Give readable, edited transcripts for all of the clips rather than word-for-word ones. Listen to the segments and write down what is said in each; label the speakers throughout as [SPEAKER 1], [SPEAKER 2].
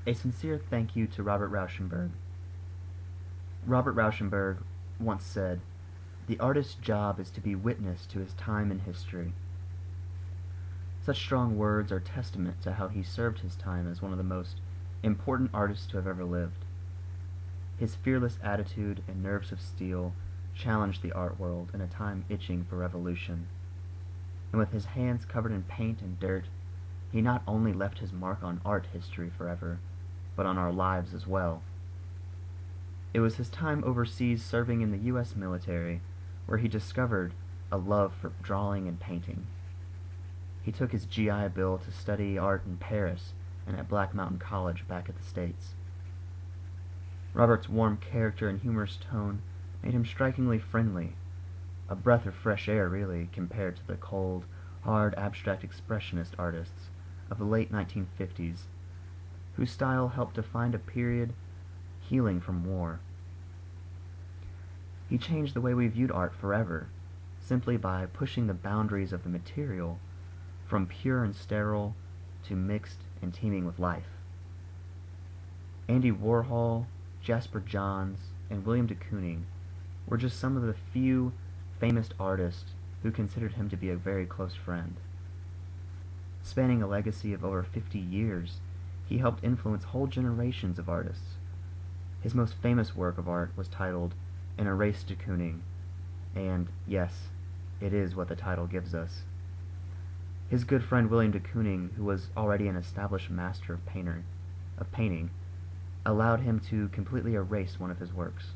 [SPEAKER 1] A sincere thank you to Robert Rauschenberg. Robert Rauschenberg once said, "The artist's job is to be witness to his time in history." Such strong words are testament to how he served his time as one of the most important artists to have ever lived. His fearless attitude and nerves of steel challenged the art world in a time itching for revolution. And with his hands covered in paint and dirt, he not only left his mark on art history forever, but on our lives as well. It was his time overseas serving in the U.S. military where he discovered a love for drawing and painting. He took his GI Bill to study art in Paris and at Black Mountain College back at the States. Robert's warm character and humorous tone made him strikingly friendly, a breath of fresh air really compared to the cold, hard abstract expressionist artists of the late 1950s, whose style helped define a period healing from war. He changed the way we viewed art forever, simply by pushing the boundaries of the material from pure and sterile to mixed and teeming with life. Andy Warhol, Jasper Johns, and William de Kooning were just some of the few famous artists who considered him to be a very close friend. Spanning a legacy of over 50 years, he helped influence whole generations of artists. His most famous work of art was titled An Erased de Kooning, and yes, it is what the title gives us. His good friend William de Kooning, who was already an established master of painting, allowed him to completely erase one of his works.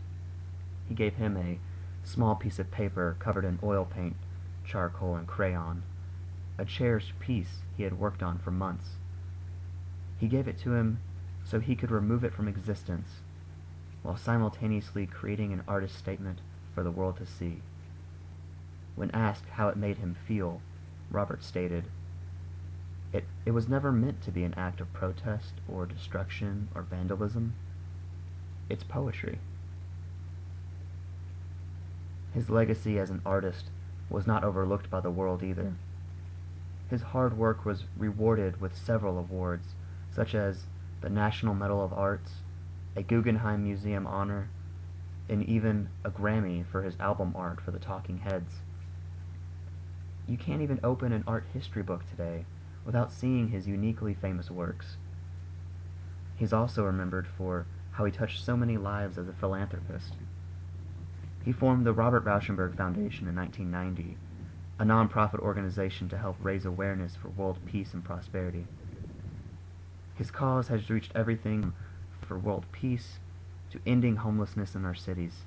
[SPEAKER 1] He gave him a small piece of paper covered in oil paint, charcoal, and crayon, a cherished piece he had worked on for months. He gave it to him so he could remove it from existence, while simultaneously creating an artist's statement for the world to see. When asked how it made him feel, Robert stated, It was never meant to be an act of protest or destruction or vandalism. It's poetry." His legacy as an artist was not overlooked by the world either. His hard work was rewarded with several awards, such as the National Medal of Arts, a Guggenheim Museum honor, and even a Grammy for his album art for the Talking Heads. You can't even open an art history book today without seeing his uniquely famous works. He's also remembered for how he touched so many lives as a philanthropist. He formed the Robert Rauschenberg Foundation in 1990, a non-profit organization to help raise awareness for world peace and prosperity. His cause has reached everything from world peace to ending homelessness in our cities.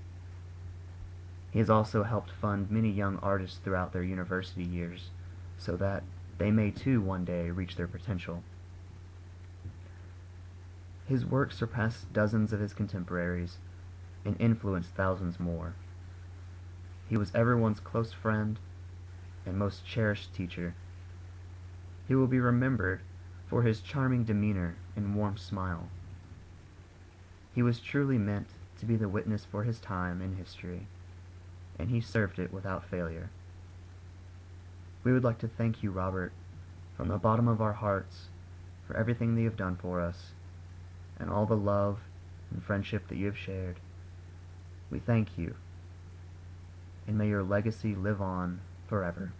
[SPEAKER 1] He has also helped fund many young artists throughout their university years so that they may too one day reach their potential. His work surpassed dozens of his contemporaries and influenced thousands more. He was everyone's close friend and most cherished teacher. He will be remembered for his charming demeanor and warm smile. He was truly meant to be the witness for his time in history, and he served it without failure. We would like to thank you, Robert, from the bottom of our hearts for everything that you have done for us and all the love and friendship that you have shared. We thank you, and may your legacy live on forever.